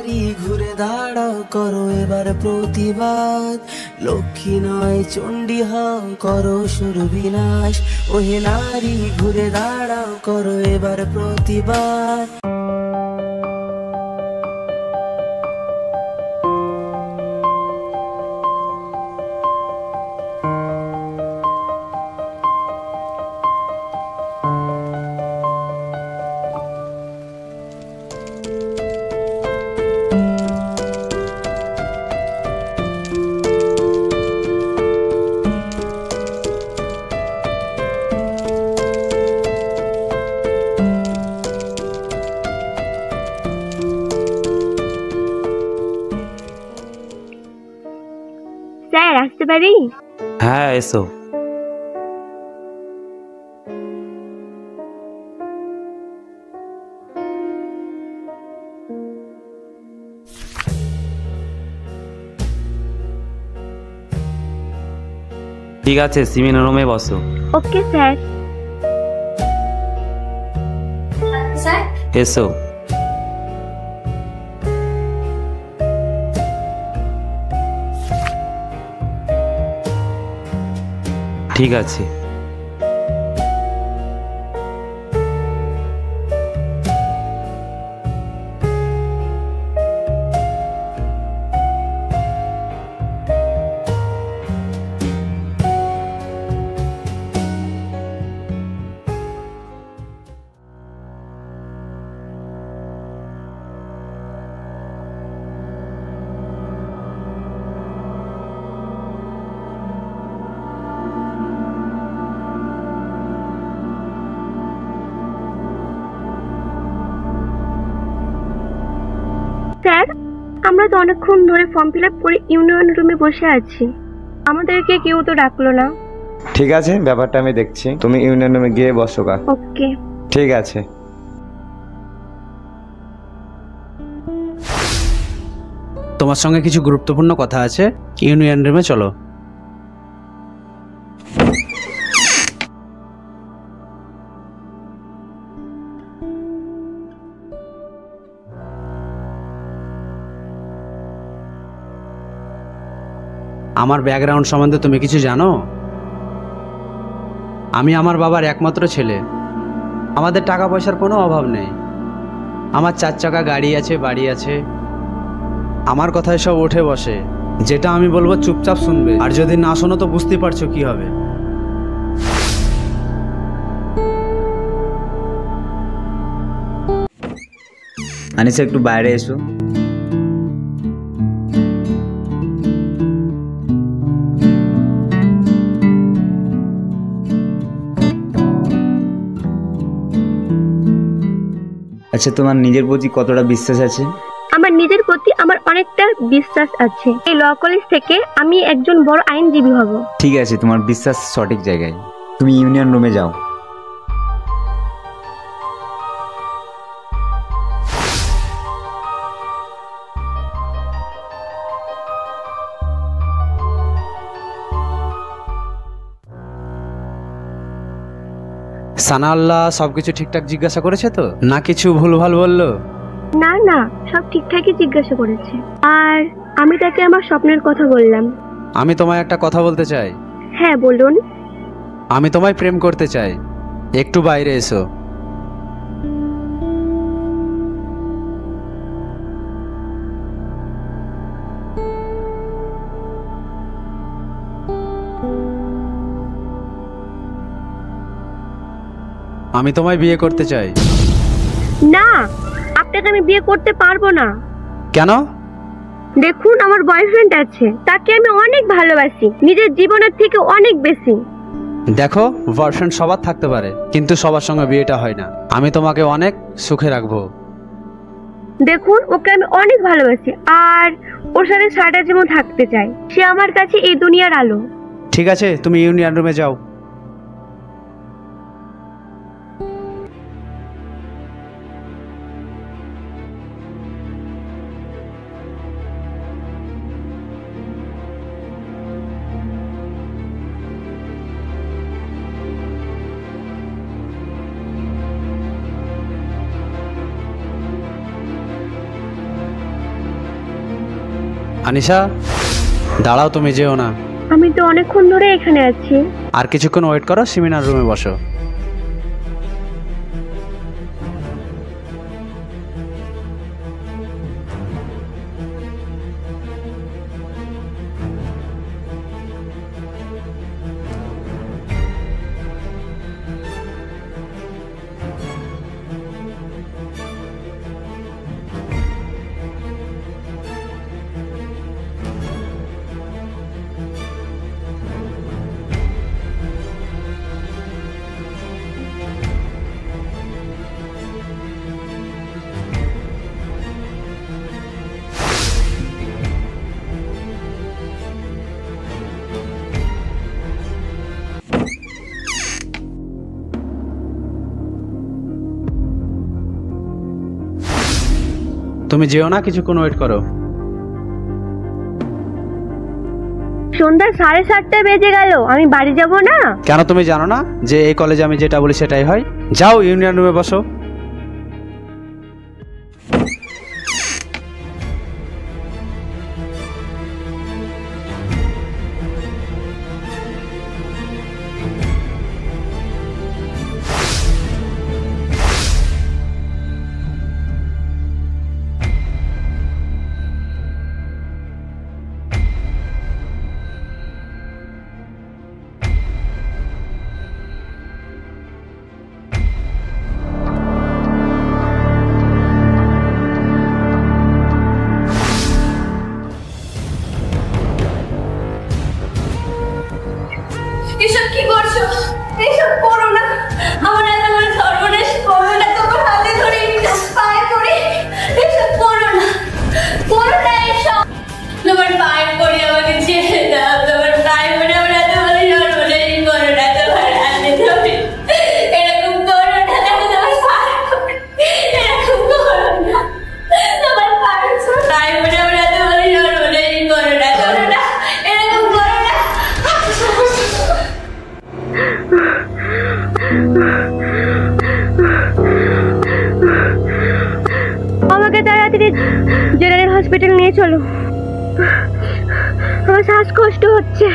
নারী ঘুরে দাঁড়াও, করো এবার প্রতিবাদ। লক্ষ্মী নয় চণ্ডী হও, করো সুর বিনাশ। ওহে নারী ঘুরে দাঁড়াও, করো এবার প্রতিবাদ। স্যার আসতে পারি? হ্যাঁ এসো। ঠিক আছে, সিমিন রুমে বসো। Okay sir. স্যার এসো। ঠিক আছে। স্যার আমরা তো অনেকক্ষণ ধরে ফর্ম ফিল আপ করে ইউনিয়ন রুমে বসে আছি, আমাদেরকে কেউ তো ডাকলো না। ঠিক আছে, ব্যাপারটা আমি দেখছি। তুমি ইউনিয়ন রুমে গিয়ে বসো গা। ওকে ঠিক আছে। তোমার সঙ্গে কিছু গুরুত্বপূর্ণ কথা আছে, ইউনিয়ন রুমে চলো। আমার ব্যাকগ্রাউন্ড সম্বন্ধে তুমি কিছু জানো? আমি আমার বাবার একমাত্র ছেলে। আমাদের টাকা পয়সার কোনো অভাব নেই। আমার 4 চাকা গাড়ি আছে, বাড়ি আছে। আমার কথায় সব উঠে বসে। যেটা আমি বলবো চুপচাপ শুনবে, আর যদি না শোনো তো বুঝতে পারছো কি হবে। আনিসা একটু বাইরে এসো। আচ্ছা, তোমার নিজের প্রতি কতটা বিশ্বাস আছে? আমার নিজের প্রতি আমার অনেকটা বিশ্বাস আছে। এই ল কলেজ থেকে আমি একজন বড় আইনজীবী হব। ঠিক আছে, তোমার বিশ্বাস সঠিক জায়গায়। তুমি ইউনিয়ন রুমে যাও। সানা আল্লাহ সবকিছু ঠিকঠাক জিজ্ঞাসা করেছে তো, না কিছু ভুলভাল বললো? না না, সব ঠিকঠাকই জিজ্ঞাসা করেছে। আর আমি তাকে আমার স্বপ্নের কথা বললাম। আমি তোমায় একটা কথা বলতে চাই। হ্যাঁ বলুন। আমি তোমায় প্রেম করতে চাই। একটু বাইরে এসো। আমি তোমায় বিয়ে করতে চাই। না, আপনাকে আমি বিয়ে করতে পারবো না। কেন? দেখুন, আমার বয়ফ্রেন্ড আছে, তাকে আমি অনেক ভালোবাসি, নিজের জীবনের থেকে অনেক বেশি। দেখো, বয়ফ্রেন্ড সবার থাকতে পারে, কিন্তু সবার সঙ্গে বিয়েটা হয় না। আমি তোমাকে অনেক সুখে রাখবো। দেখুন, ওকে আমি অনেক ভালোবাসি, আর ওর সাথে সারাটা জীবন থাকতে চাই। সে আমার কাছে এই দুনিয়ার আলো। ঠিক আছে, তুমি ইউনিয়ন রুমে যাও। আনিশা, দাঁড়াও, তুমি যেও না। আমি তো অনেকক্ষণ ধরে এখানে আছি। আর কিছুক্ষণ ওয়েট করো, সেমিনার রুমে বসো। তুমি যেও না, কিছুক্ষণ ওয়েট করো। সন্ধ্যা 7:30 বেজে গেল, আমি বাড়ি যাব না? কেন, তুমি জানো না যে এই কলেজে আমি যেটা বলি সেটাই হয়? যাও, ইউনিয়ন রুমে বসো। এসব কি করছো? এসব করো না, আমার এত বড় সর্বনাশ করো না, তোমার হাতে ধরে পায়ে পড়ে এসব করো না, করো না এসব, তোমার পায়ে পড়ে আমাকে ছেড়ে দাও, তোমার পায়ে পড়ে আমার এত বড় সর্বনাশ করো না, তোমার হাতে ধরে এরকম করো না, তোমার পায়ে পড়ে এরকম করো না, তোমার পায়ে পড়ে আমার এত বড় সর্বনাশ করো না, এরকম করো না। আমাকে তাড়াতাড়ি জেনারেল হসপিটাল নিয়ে চলো, আমার শ্বাসকষ্ট হচ্ছে।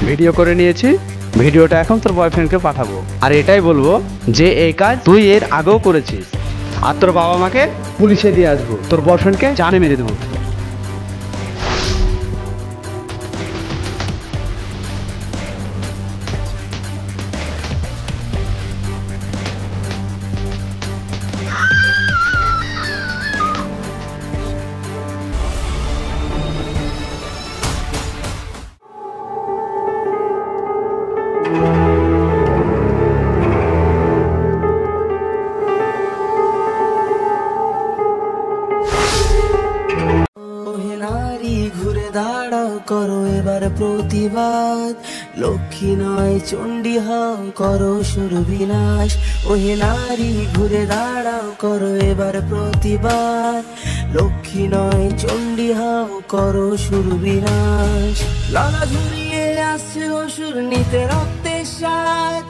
ভিডিও করে নিয়েছি, ভিডিওটা এখন তোর বয়ফ্রেন্ডকে পাঠাবো, আর এটাই বলবো যে এই কাজ তুই এর আগেও করেছিস, আর তোর বাবা মাকে পুলিশে দিয়ে আসবো, তোর বয়ফ্রেন্ডকে জানে মেরে দেবো। দাঁড়াও করো এবার প্রতিবাদ, লক্ষ্মী নয় চণ্ডী হও করো শুরু বিনাশ। ওহে নারী ঘুরে দাঁড়াও করো এবার প্রতিবাদ, লক্ষ্মী নয় চণ্ডী হও করো শুরু বিনাশ। লালা ঝুরিয়ে আসছে অসুর নিতে রক্তের স্বাদ,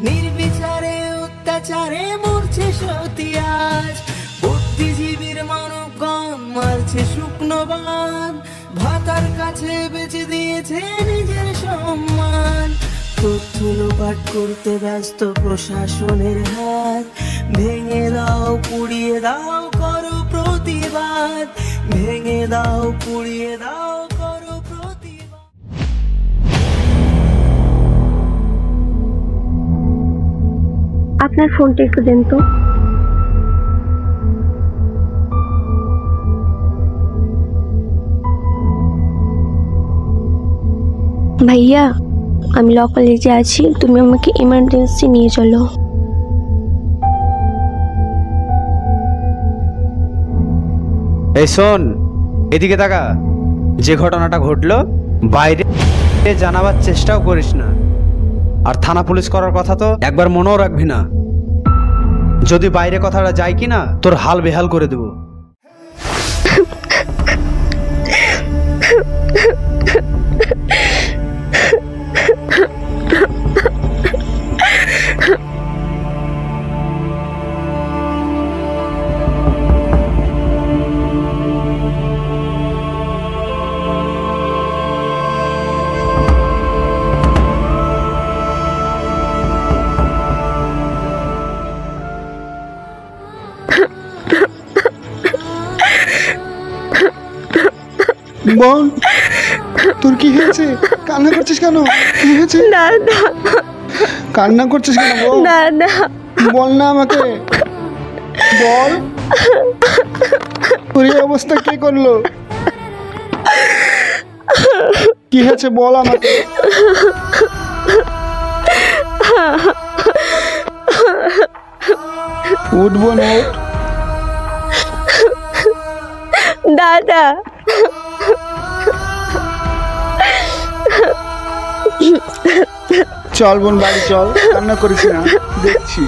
নির্বিচারে অত্যাচারে মরছে সতী আজ। বুদ্ধিজীবীর মানবগণ মারছে শুকনো বান, ভাতার কাছে বেঁচে দিয়েছে নিজের সম্মান। তথ্য লোপাট করতে ব্যস্ত প্রশাসনের হাত, ভেঙে দাও পুড়িয়ে দাও করো প্রতিবাদ, ভেঙে দাও পুড়িয়ে দাও করো প্রতিবাদ। আপনার ফোনটা একটু দেন তো। ভাইয়া, আমি ল কলেজে আছি, তুমি আমাকে ইমার্জেন্সি নিয়ে চলো। এই শোন, এদিকে তাকা। যে ঘটনাটা ঘটলো বাইরে জানাবার চেষ্টাও করিস না, আর থানা পুলিশ করার কথা তো একবার মনেও রাখবি না। যদি বাইরে কথাটা যায় কি না, তোর হাল বেহাল করে দেব। বল, তোর কি হয়েছে? কান্না করছিস কেন? কি হয়েছে? দাদা, কান্না করছিস কেন? বল, দাদা, বল না আমাকে, বল। তোর এই অবস্থা কে করলো? কি হয়েছে বল আমাকে। উঠবো না, উঠ। দাদা, চল বোন, বাড়ি চল, কান্না করিস না, দেখছি।